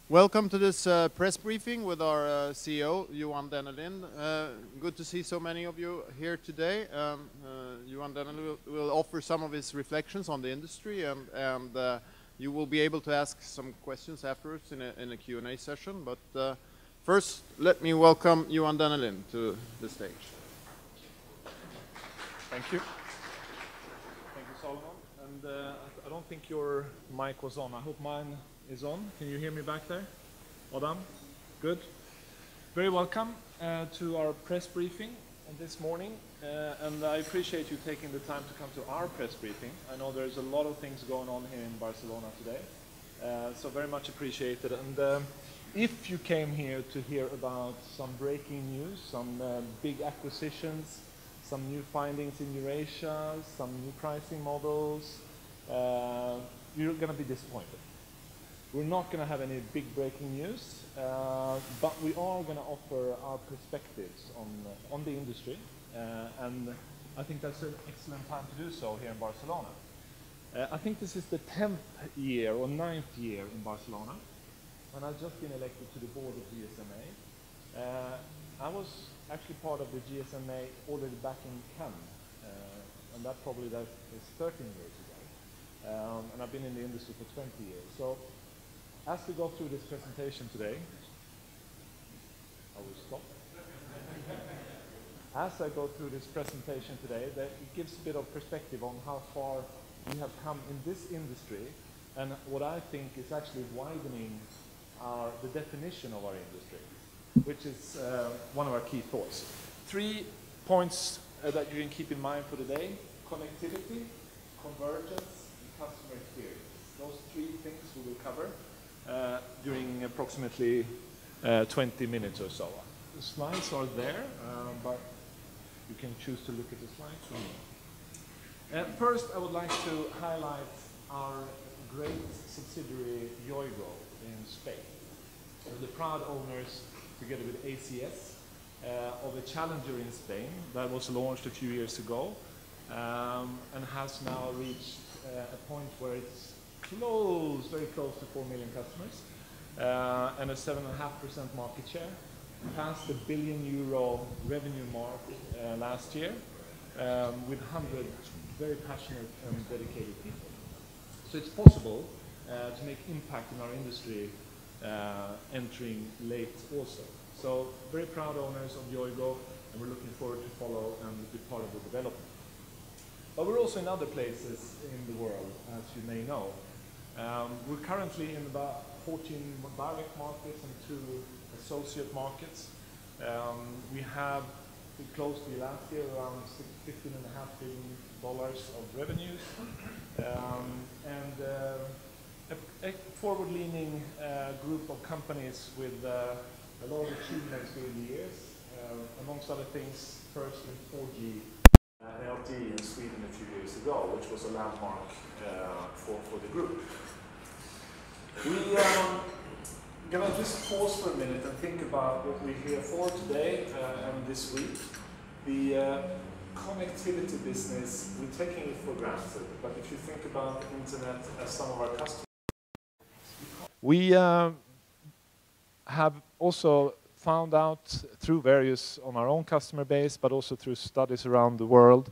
Welcome to this press briefing with our CEO, Johan Dennelind. Good to see so many of you here today. Johan Dennelind will offer some of his reflections on the industry, and you will be able to ask some questions afterwards in a Q&A session. But first, let me welcome Johan Dennelind to the stage. Thank you. Thank you, Solomon. And I don't think your mic was on. I hope mine is on. Can you hear me back there? Adam? Good. Very welcome to our press briefing this morning. And I appreciate you taking the time to come to our press briefing. I know there's a lot of things going on here in Barcelona today. So very much appreciated. And if you came here to hear about some breaking news, some big acquisitions, some new findings in Eurasia, some new pricing models, you're going to be disappointed. We're not going to have any big breaking news, but we are going to offer our perspectives on the industry, and I think that's an excellent time to do so here in Barcelona. I think this is the 10th year or 9th year in Barcelona, and I've just been elected to the board of GSMA. I was actually part of the GSMA already back in Cannes, and that is 13 years ago, and I've been in the industry for 20 years. So as we go through this presentation today, I will stop. As I go through this presentation today, it gives a bit of perspective on how far we have come in this industry, and what I think is actually widening the definition of our industry, which is one of our key thoughts. 3 points that you can keep in mind for today: connectivity, convergence, and customer experience. Those 3 things we will cover during approximately 20 minutes or so. The slides are there, but you can choose to look at the slides from here. First, I would like to highlight our great subsidiary, Yoigo, in Spain. We're the proud owners, together with ACS, of a challenger in Spain that was launched a few years ago and has now reached a point where it's very close to 4 million customers, and a 7.5% market share. Passed the €1 billion revenue mark last year, with 100 very passionate and dedicated people. So it's possible to make impact in our industry entering late also. So very proud owners of Yoigo, and we're looking forward to follow and be part of the development. But we're also in other places in the world, as you may know. We're currently in about 14 direct markets and 2 associate markets. We have closed the last year around $15.5 billion of revenues, and a forward-leaning group of companies with a lot of achievements during the years. Amongst other things, first in 4G LTE in Sweden a few years ago, which was a landmark for the group. We're going to just pause for a minute and think about what we're here for today and this week. The connectivity business, we're taking it for granted, but if you think about the internet as some of our customers, we have also found out through various on our own customer base, but also through studies around the world,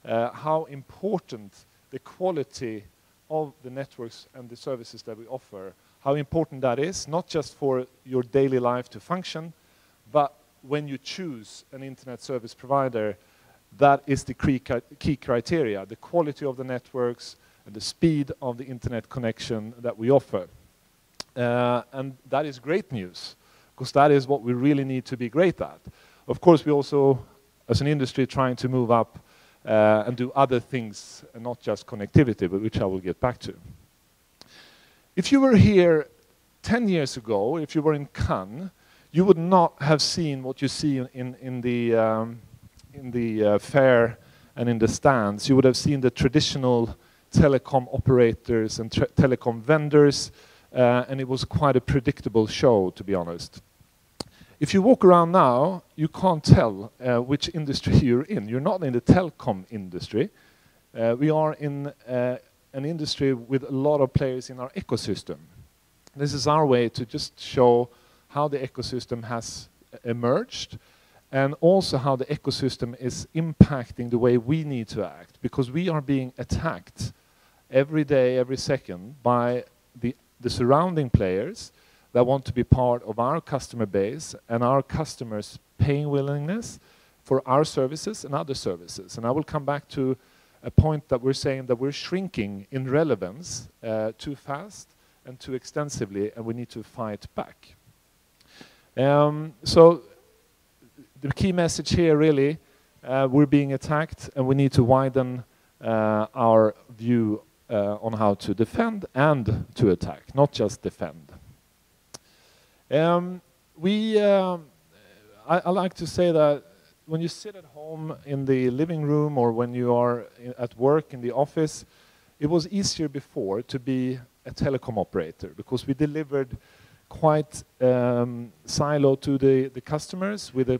how important the quality of the networks and the services that we offer, how important that is, not just for your daily life to function, but when you choose an internet service provider, that is the key criteria, the quality of the networks and the speed of the internet connection that we offer. And that is great news, because that is what we really need to be great at. Of course, we also, as an industry, trying to move up and do other things, and not just connectivity, but which I will get back to. If you were here 10 years ago, if you were in Cannes, you would not have seen what you see in the fair and in the stands. You would have seen the traditional telecom operators and telecom vendors, and it was quite a predictable show, to be honest. If you walk around now, you can't tell which industry you're in. You're not in the telecom industry. We are in an industry with a lot of players in our ecosystem. This is our way to just show how the ecosystem has emerged, and also how the ecosystem is impacting the way we need to act, because we are being attacked every day, every second by the surrounding players that want to be part of our customer base and our customers' paying willingness for our services and other services. And I will come back to a point that we're saying that we're shrinking in relevance too fast and too extensively, and we need to fight back. So the key message here really, we're being attacked, and we need to widen our view on how to defend and to attack, not just defend. I like to say that when you sit at home in the living room, or when you are at work in the office, it was easier before to be a telecom operator, because we delivered quite siloed to the customers with a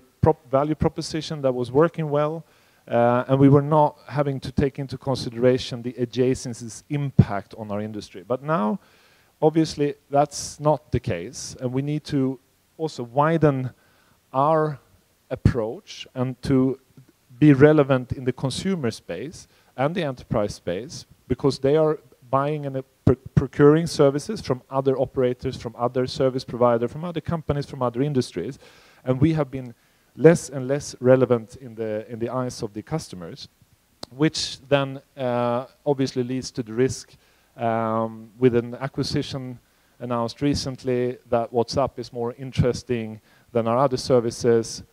value proposition that was working well, and we were not having to take into consideration the adjacencies impact on our industry. But now, obviously, that's not the case, and we need to also widen our approach and to be relevant in the consumer space and the enterprise space, because they are buying and procuring services from other operators, from other service providers, from other companies, from other industries, and we have been less and less relevant in the eyes of the customers, which then obviously leads to the risk with an acquisition announced recently that WhatsApp is more interesting than our other services.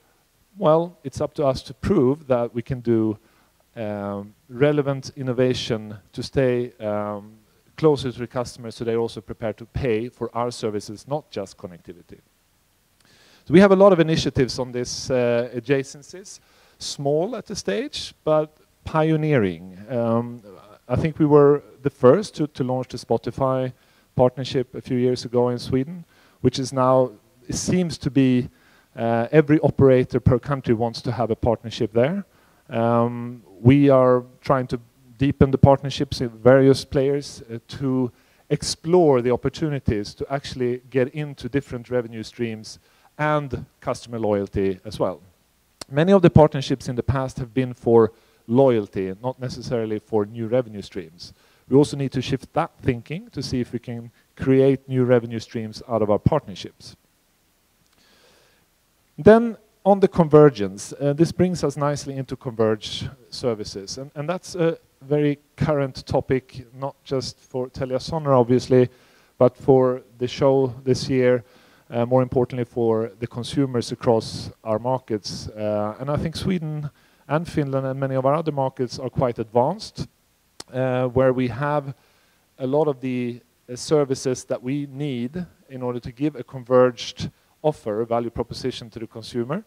Well, it's up to us to prove that we can do relevant innovation to stay closer to the customers, so they're also prepared to pay for our services, not just connectivity. So we have a lot of initiatives on this adjacencies, small at the stage, but pioneering. I think we were the first to launch the Spotify partnership a few years ago in Sweden, which is now, it seems to be every operator per country wants to have a partnership there. We are trying to deepen the partnerships with various players to explore the opportunities to actually get into different revenue streams and customer loyalty as well. Many of the partnerships in the past have been for loyalty, not necessarily for new revenue streams. We also need to shift that thinking to see if we can create new revenue streams out of our partnerships. Then on the convergence, this brings us nicely into converged services, and that's a very current topic, not just for TeliaSonera obviously, but for the show this year, more importantly for the consumers across our markets. And I think Sweden and Finland and many of our other markets are quite advanced, where we have a lot of the services that we need in order to give a converged offer, a value proposition to the consumer.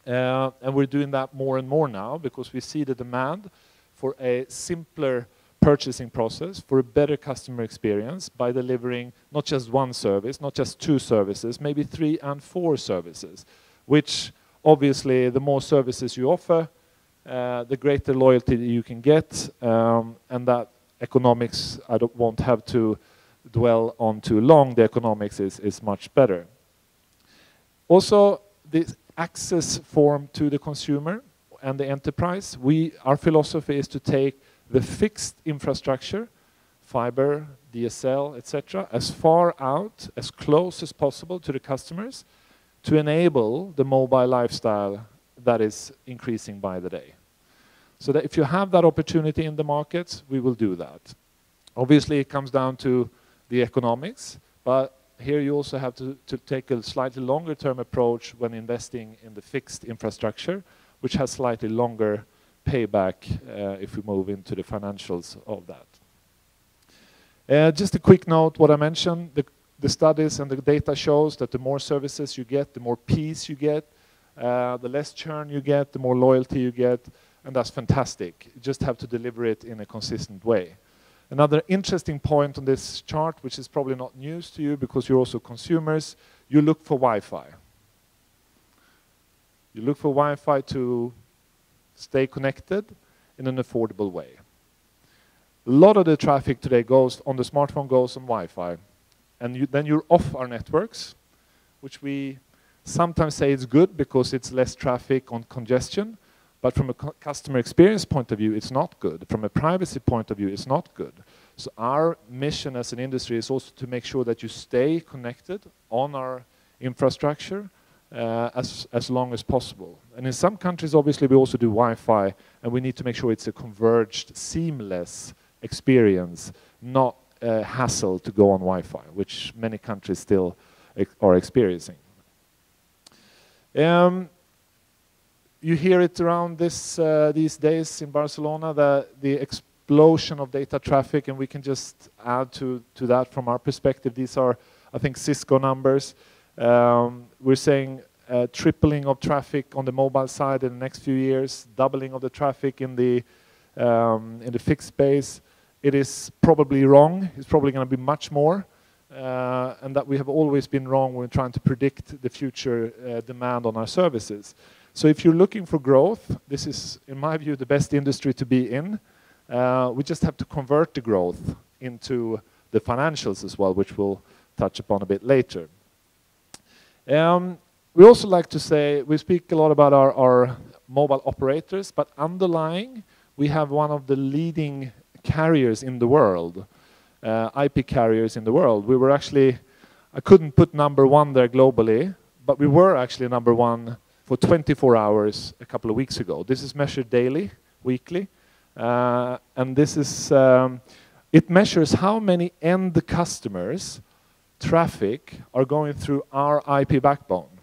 And we're doing that more and more now, because we see the demand for a simpler purchasing process, for a better customer experience by delivering not just one service, not just two services, maybe 3 and 4 services, which obviously the more services you offer, the greater loyalty you can get, and that economics I won't have to dwell on too long. The economics is much better. Also, the access form to the consumer and the enterprise, our philosophy is to take the fixed infrastructure, fiber, DSL, etc., as far out, as close as possible to the customers, to enable the mobile lifestyle that is increasing by the day. So that if you have that opportunity in the market, we will do that. Obviously, it comes down to the economics, but here you also have to take a slightly longer term approach when investing in the fixed infrastructure, which has slightly longer payback if we move into the financials of that. Just a quick note, what I mentioned, the studies and the data shows that the more services you get, the more peace you get, the less churn you get, the more loyalty you get, and that's fantastic. You just have to deliver it in a consistent way. Another interesting point on this chart, which is probably not news to you because you're also consumers, you look for Wi-Fi. You look for Wi-Fi to stay connected in an affordable way. A lot of the traffic today goes on the smartphone, goes on Wi-Fi. and then you're off our networks, which we sometimes say it's good because it's less traffic on congestion, but from a customer experience point of view, it's not good. From a privacy point of view, it's not good. So our mission as an industry is also to make sure that you stay connected on our infrastructure as long as possible. And in some countries, obviously, we also do Wi-Fi, and we need to make sure it's a converged, seamless experience, not a hassle to go on Wi-Fi, which many countries still are experiencing. You hear it around these days in Barcelona, the explosion of data traffic, and we can just add to that from our perspective. These are, I think, Cisco numbers. We're saying tripling of traffic on the mobile side in the next few years, doubling of the traffic in the fixed space. It is probably wrong. It's probably going to be much more, and that we have always been wrong when trying to predict the future demand on our services. So if you're looking for growth, this is, in my view, the best industry to be in. We just have to convert the growth into the financials as well, which we'll touch upon a bit later. We also like to say, we speak a lot about our mobile operators, but underlying, we have one of the leading carriers in the world, IP carriers in the world. We were actually, I couldn't put #1 there globally, but we were actually #1 for 24 hours a couple of weeks ago. This is measured daily, weekly, and this is, it measures how many end customers traffic are going through our IP backbone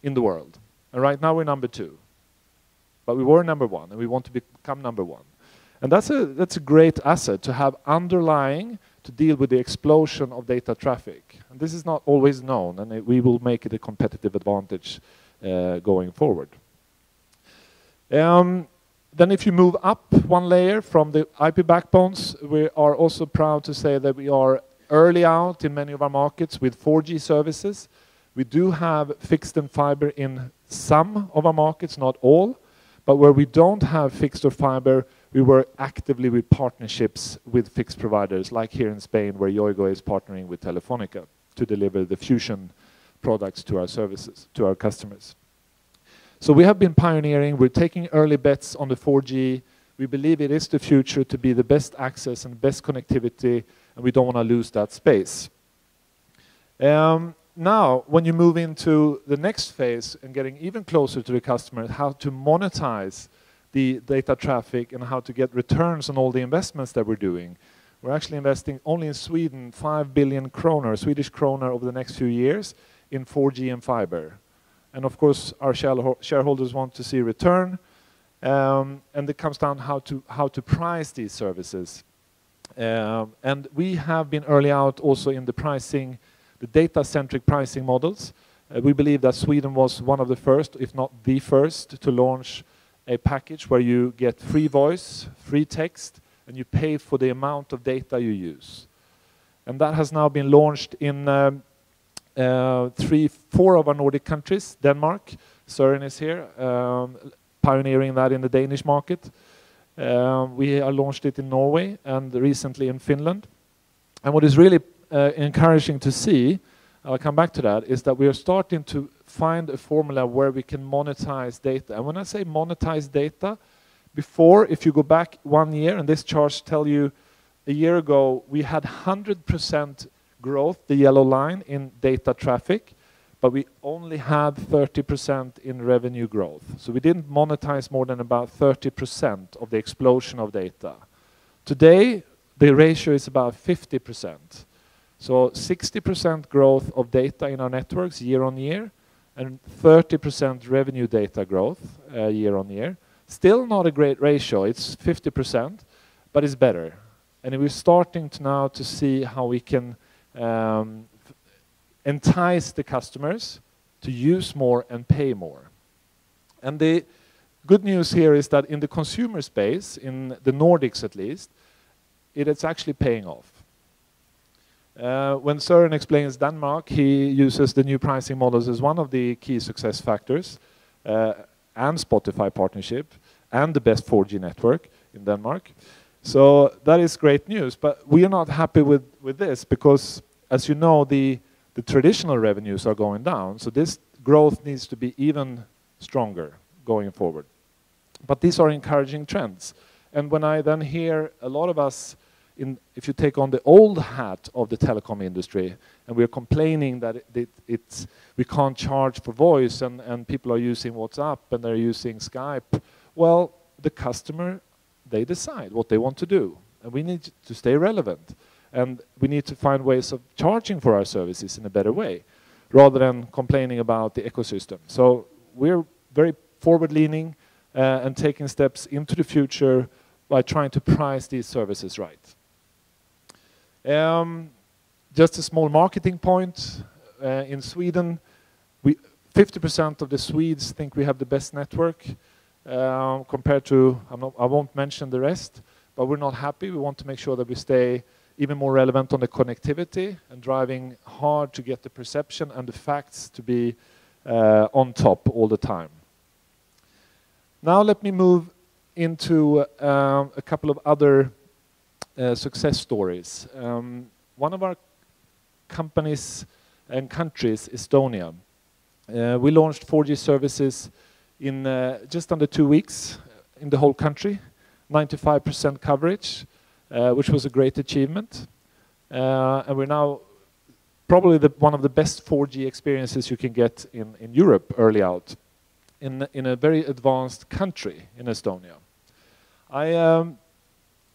in the world. And right now we're #2. But we were #1 and we want to become #1. And that's a great asset to have underlying to deal with the explosion of data traffic. And this is not always known, and we will make it a competitive advantage going forward. Then if you move up one layer from the IP backbones, we are also proud to say that we are early out in many of our markets with 4G services. We do have fixed and fiber in some of our markets, not all, but where we don't have fixed or fiber, we work actively with partnerships with fixed providers, like here in Spain, where Yoigo is partnering with Telefonica to deliver the Fusion products to our services, to our customers. So we have been pioneering, we're taking early bets on the 4G. We believe it is the future to be the best access and best connectivity, and we don't want to lose that space. Now, when you move into the next phase and getting even closer to the customer, how to monetize the data traffic and how to get returns on all the investments that we're doing. We're actually investing only in Sweden 5 billion kronor, Swedish kronor, over the next few years in 4G and fiber. And of course, our shareholders want to see return, and it comes down how to price these services. And we have been early out also in the pricing, the data-centric pricing models. We believe that Sweden was one of the first, if not the first, to launch a package where you get free voice, free text, and you pay for the amount of data you use. And that has now been launched in 4 of our Nordic countries. Denmark, Søren is here, pioneering that in the Danish market. We launched it in Norway and recently in Finland. And what is really encouraging to see, I'll come back to that, is that we are starting to find a formula where we can monetize data. And when I say monetize data, before, if you go back 1 year, and this chart tells you a year ago, we had 100% growth, the yellow line, in data traffic, but we only had 30% in revenue growth. So we didn't monetize more than about 30% of the explosion of data. Today, the ratio is about 50%. So 60% growth of data in our networks year on year, and 30% revenue data growth year on year. Still not a great ratio, it's 50%, but it's better. And we're starting to now to see how we can entice the customers to use more and pay more. And the good news here is that in the consumer space, in the Nordics at least, it is actually paying off. When Søren explains Denmark, he uses the new pricing models as one of the key success factors, and Spotify partnership, and the best 4G network in Denmark. So that is great news, but we are not happy with this, because as you know, the traditional revenues are going down, so this growth needs to be even stronger going forward. But these are encouraging trends. And when I then hear a lot of us, if you take on the old hat of the telecom industry, and we're complaining that we can't charge for voice, and people are using WhatsApp and they're using Skype, well, the customer, they decide what they want to do. And we need to stay relevant. And we need to find ways of charging for our services in a better way, rather than complaining about the ecosystem. So we're very forward-leaning and taking steps into the future by trying to price these services right. Just a small marketing point. In Sweden, 50% of the Swedes think we have the best network compared to, I won't mention the rest, but we're not happy. We want to make sure that we stay even more relevant on the connectivity and driving hard to get the perception and the facts to be on top all the time. Now let me move into a couple of other success stories. One of our companies and countries, Estonia. We launched 4G services in just under 2 weeks in the whole country, 95% coverage, which was a great achievement. And we're now probably one of the best 4G experiences you can get in Europe early out, in a very advanced country in Estonia. I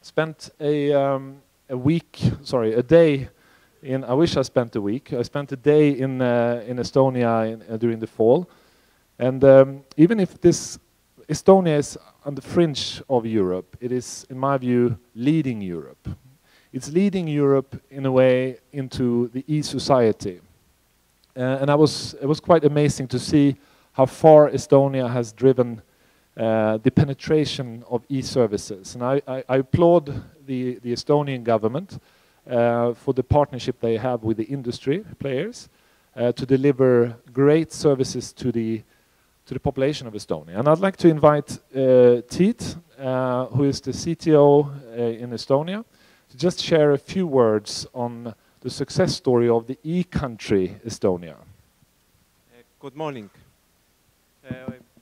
spent a day in, I wish I spent a week. I spent a day in Estonia during the fall. And even if Estonia is on the fringe of Europe, it is, in my view, leading Europe. It's leading Europe in a way into the e-society. And it was quite amazing to see how far Estonia has driven the penetration of e-services. And I applaud the Estonian government for the partnership they have with the industry players to deliver great services to the population of Estonia. And I'd like to invite Tiit, who is the CTO in Estonia, to just share a few words on the success story of the e-country Estonia. Good morning.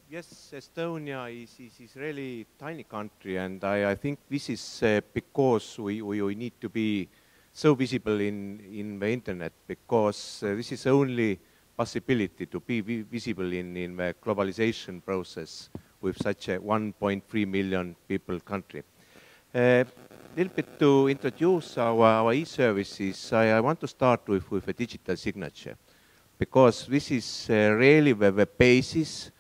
Yes, Estonia is really tiny country, and I think this is because we need to be so visible in the internet, because this is only possibility to be visible in the globalization process with such a 1.3 million people country. Little bit to introduce our e-services, I want to start with a digital signature, because this is really the basis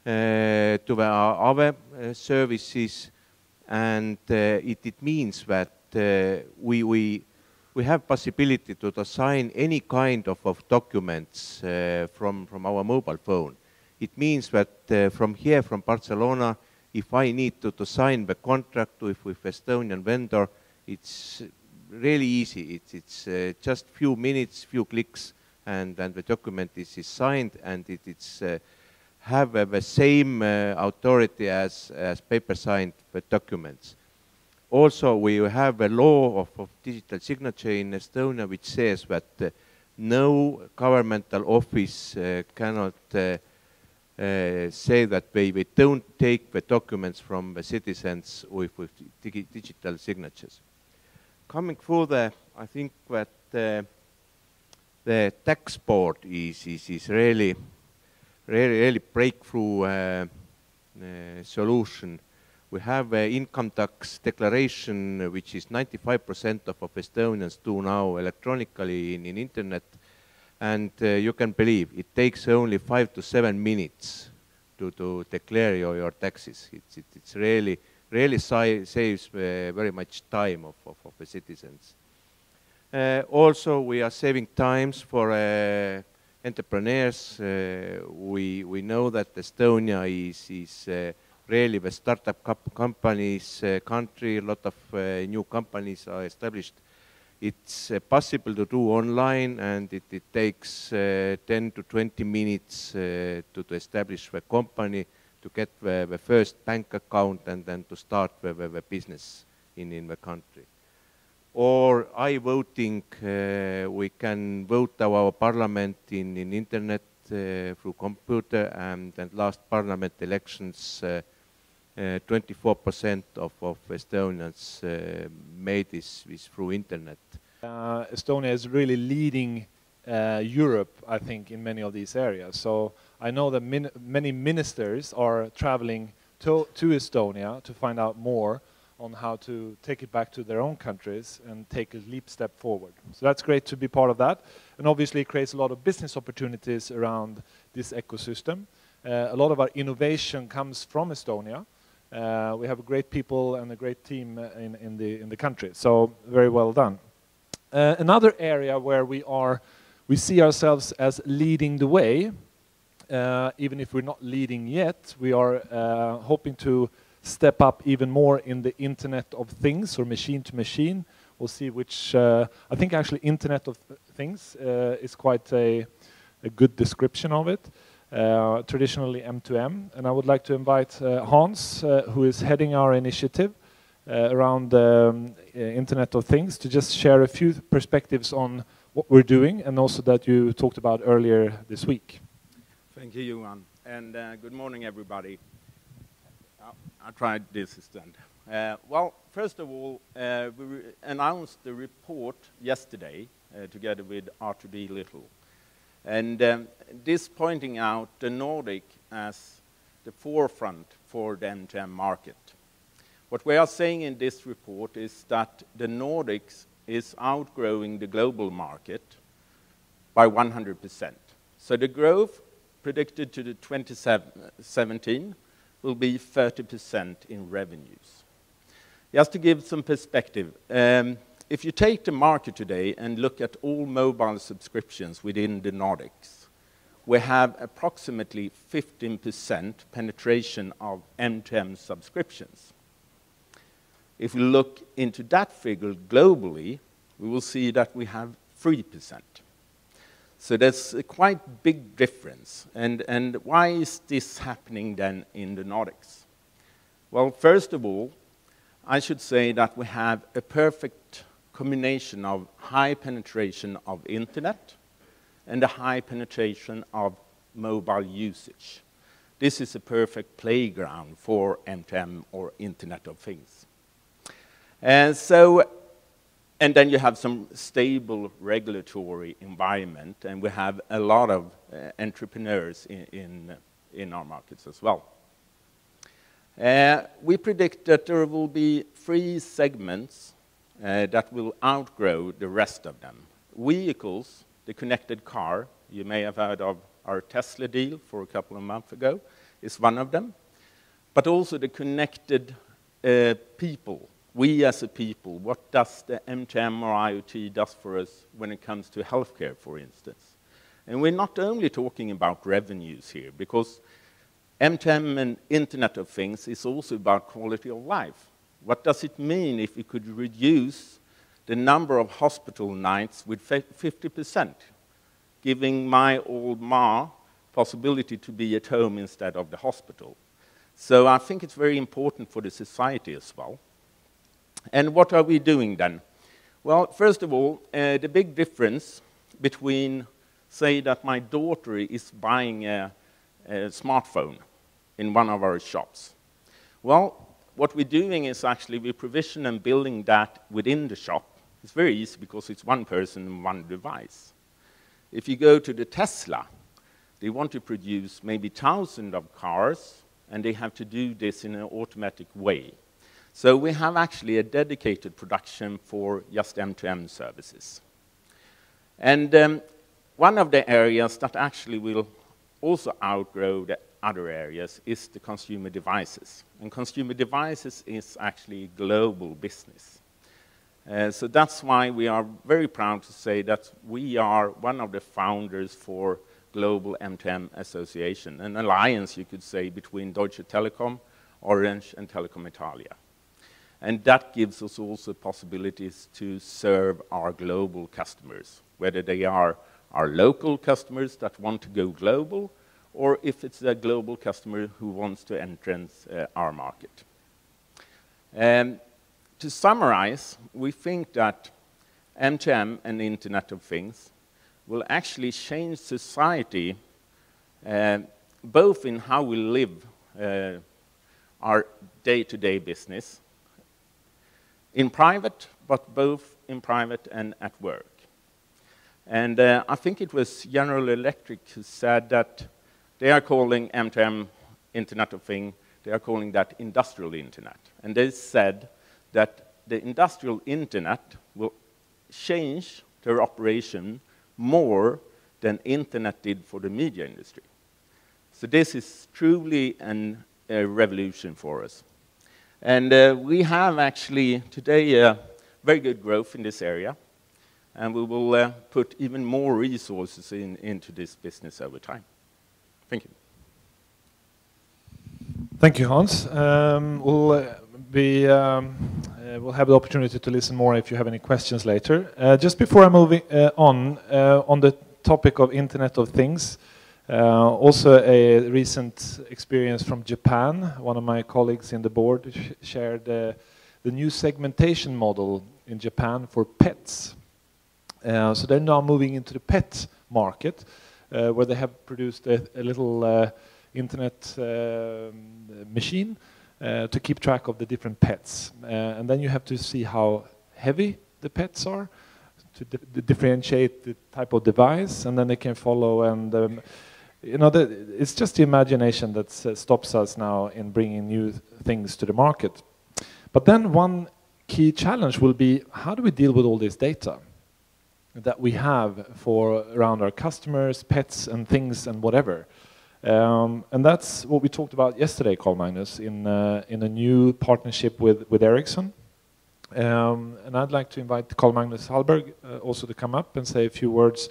to our other services, and it means that we have possibility to sign any kind of documents from our mobile phone. It means that from here, from Barcelona, if I need to sign the contract with Estonian vendor, it's really easy. It's just few minutes, few clicks, and the document is signed, and it's have the same authority as paper signed documents. Also, we have a law of digital signature in Estonia, which says that no governmental office cannot say that they don't take the documents from the citizens with digital signatures. Coming further, I think that the tax board is really breakthrough solution. We have an income tax declaration, which is 95% of Estonians do now electronically in internet. And you can believe it takes only 5 to 7 minutes to declare your taxes. It's really saves very much time of the citizens. Also, we are saving times for entrepreneurs. We know that Estonia is really the startup companies country. A lot of new companies are established. It's possible to do online, and it takes 10 to 20 minutes to establish the company, to get the first bank account, and then to start the business in the country. or I-voting, we can vote our parliament in internet through computer, and last parliament elections 24% of Estonians made this through internet. Estonia is really leading Europe, I think, in many of these areas. So I know that many ministers are traveling to Estonia to find out more on how to take it back to their own countries and take a leap step forward. So that's great to be part of that. And obviously it creates a lot of business opportunities around this ecosystem. A lot of our innovation comes from Estonia. We have great people and a great team in the country. So very well done. Another area where we see ourselves as leading the way, even if we're not leading yet, we are hoping to step up even more in the Internet of Things, or machine to machine. We'll see which, I think actually Internet of Things is quite a good description of it. Traditionally M2M, and I would like to invite Hans, who is heading our initiative around the Internet of Things, to just share a few perspectives on what we're doing, and also that you talked about earlier this week. Thank you, Johan, and good morning, everybody. I tried this stand. Well, first of all, we announced the report yesterday together with R2D Little. And this pointing out the Nordic as the forefront for the M2M market. What we are saying in this report is that the Nordics is outgrowing the global market by 100%. So the growth predicted to the 2017 will be 30% in revenues. Just to give some perspective, if you take the market today and look at all mobile subscriptions within the Nordics, we have approximately 15% penetration of M2M subscriptions. If we look into that figure globally, we will see that we have 3%. So there's a quite big difference. And why is this happening then in the Nordics? Well, first of all, I should say that we have a perfect combination of high penetration of internet and a high penetration of mobile usage. This is a perfect playground for M2M, or Internet of Things. And then you have some stable regulatory environment, and we have a lot of entrepreneurs in our markets as well. We predict that there will be 3 segments that will outgrow the rest of them. Vehicles, the connected car, you may have heard of our Tesla deal for a couple of months ago, is one of them. But also the connected people. We as a people, what does the M2M or IoT does for us when it comes to healthcare, for instance? And we're not only talking about revenues here, because M2M and Internet of Things is also about quality of life. What does it mean if we could reduce the number of hospital nights with 50%, giving my old ma possibility to be at home instead of the hospital? So I think it's very important for the society as well. And what are we doing then? Well, first of all, the big difference between, say, that my daughter is buying a smartphone in one of our shops. Well, what we're doing is actually we provision and building that within the shop. It's very easy because it's one person and one device. If you go to the Tesla, they want to produce maybe thousands of cars, and they have to do this in an automatic way. So we have actually a dedicated production for just M2M services. And one of the areas that actually will also outgrow the other areas is the consumer devices. And consumer devices is actually global business. So that's why we are very proud to say that we are one of the founders for Global M2M Association, an alliance, you could say, between Deutsche Telekom, Orange, and Telecom Italia. And that gives us also possibilities to serve our global customers, whether they are our local customers that want to go global, or if it's a global customer who wants to enter our market. To summarize, we think that M2M and the Internet of Things will actually change society, both in how we live our day-to-day business, in private, but both in private and at work. And I think it was General Electric who said that they are calling M2M Internet of Things, they are calling that industrial internet. And they said that the industrial internet will change their operation more than internet did for the media industry. So this is truly a revolution for us. And we have actually today very good growth in this area, and we will put even more resources into this business over time. Thank you. Thank you, Hans. We'll have the opportunity to listen more if you have any questions later. Just before I move on the topic of Internet of Things, also a recent experience from Japan. One of my colleagues in the board shared the new segmentation model in Japan for pets. So they're now moving into the pet market, where they have produced a little internet machine to keep track of the different pets. And then you have to see how heavy the pets are to differentiate the type of device, and then they can follow. And you know, it's just the imagination that stops us now in bringing new things to the market. But then one key challenge will be, how do we deal with all this data that we have around our customers, pets and things and whatever? And that's what we talked about yesterday, Carl Magnus, in a new partnership with Ericsson. And I'd like to invite Carl Magnus Hallberg also to come up and say a few words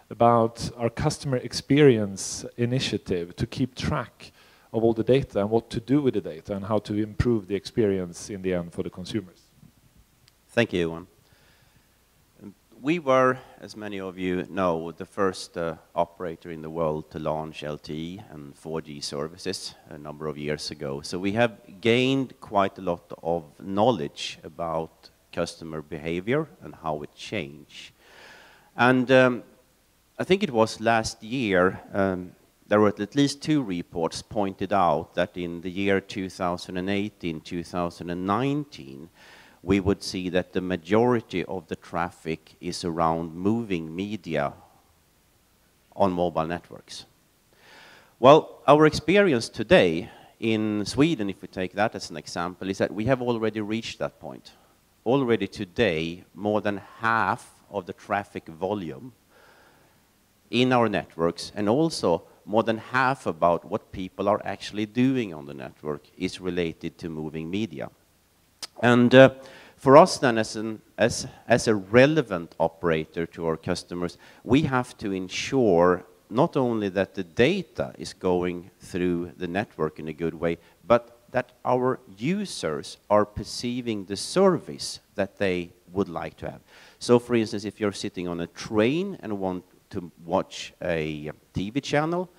about our customer experience initiative to keep track of all the data and what to do with the data and how to improve the experience in the end for the consumers. Thank you, Johan. We were, as many of you know, the first operator in the world to launch LTE and 4G services a number of years ago. So we have gained quite a lot of knowledge about customer behavior and how it changed. And I think it was last year, there were at least 2 reports pointed out that in the year 2018, 2019, we would see that the majority of the traffic is around moving media on mobile networks. Well, our experience today in Sweden, if we take that as an example, is that we have already reached that point. Already today, more than half of the traffic volume in our networks, and also more than half about what people are actually doing on the network, is related to moving media. And for us then, as a relevant operator to our customers, we have to ensure not only that the data is going through the network in a good way, but that our users are perceiving the service that they would like to have. So for instance, if you're sitting on a train and want to watch a TV channel,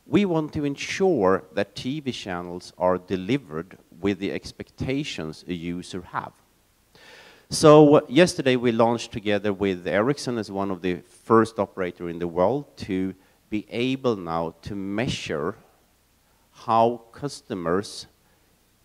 we want to ensure that TV channels are delivered with the expectations a user have. So yesterday we launched together with Ericsson as one of the first operator in the world to be able now to measure how customers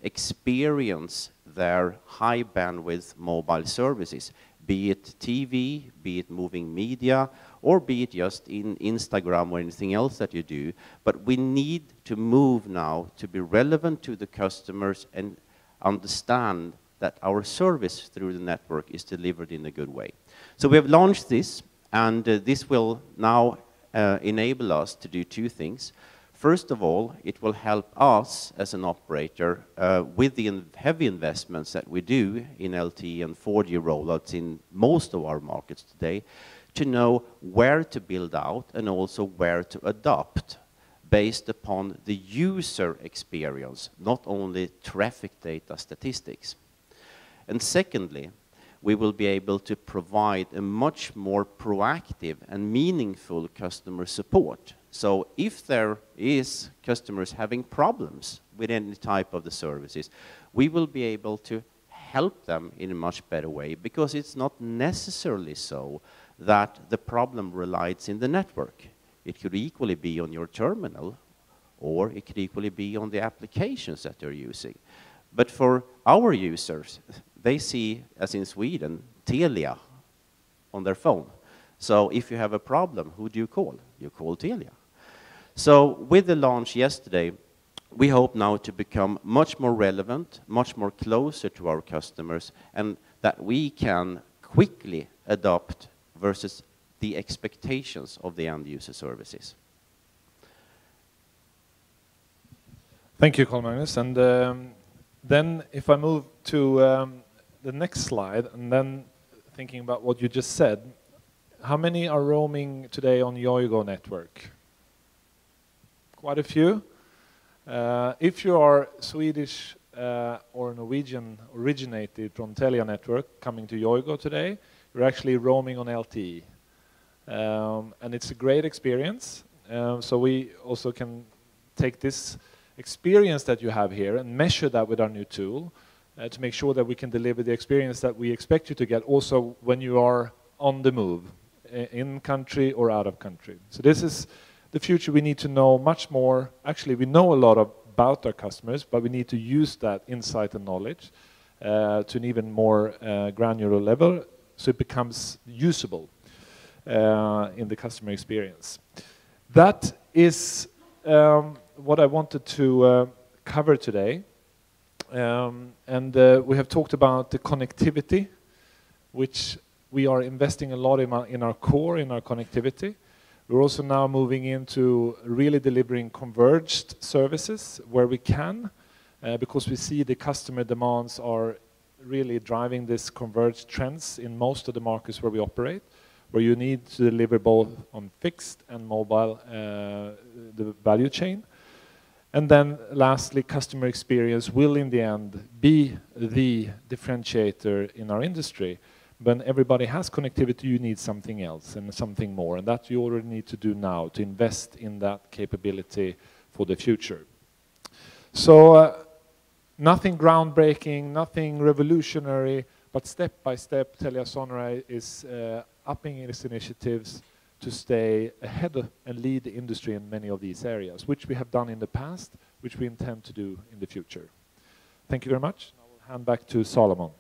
experience their high bandwidth mobile services, be it TV, be it moving media, or be it just in Instagram or anything else that you do. But we need to move now to be relevant to the customers and understand that our service through the network is delivered in a good way. So we have launched this, and this will now enable us to do 2 things. First of all, it will help us as an operator with the heavy investments that we do in LTE and 4G rollouts in most of our markets today, to know where to build out and also where to adopt based upon the user experience, not only traffic data statistics. And secondly, we will be able to provide a much more proactive and meaningful customer support. So if there is customers having problems with any type of the services, we will be able to help them in a much better way, because it's not necessarily so that the problem relies in the network. It could equally be on your terminal, or it could equally be on the applications that you're using. But for our users, they see, as in Sweden, Telia on their phone. So if you have a problem, who do you call? You call Telia. So with the launch yesterday, we hope now to become much more relevant, much more closer to our customers, and that we can quickly adopt versus the expectations of the end user services. Thank you, Carl Magnus. And then if I move to the next slide, and then thinking about what you just said, how many are roaming today on Yoigo network? Quite a few. If you are Swedish or Norwegian originated from Telia network coming to Yoigo today, you're actually roaming on LTE. And it's a great experience. So we also can take this experience that you have here and measure that with our new tool to make sure that we can deliver the experience that we expect you to get also when you are on the move, in country or out of country. So this is the future. We need to know much more. Actually, we know a lot about our customers, but we need to use that insight and knowledge to an even more granular level so it becomes usable in the customer experience. That is what I wanted to cover today. And we have talked about the connectivity, which we are investing a lot in our core, in our connectivity. We're also now moving into really delivering converged services where we can, because we see the customer demands are really driving this converged trends in most of the markets where we operate, where you need to deliver both on fixed and mobile, the value chain. And then lastly, customer experience will in the end be the differentiator in our industry. When everybody has connectivity, you need something else and something more, and that you already need to do now to invest in that capability for the future. So nothing groundbreaking, nothing revolutionary, but step by step TeliaSonera is upping its initiatives to stay ahead and lead the industry in many of these areas, which we have done in the past, which we intend to do in the future. Thank you very much. I will hand back to Solomon.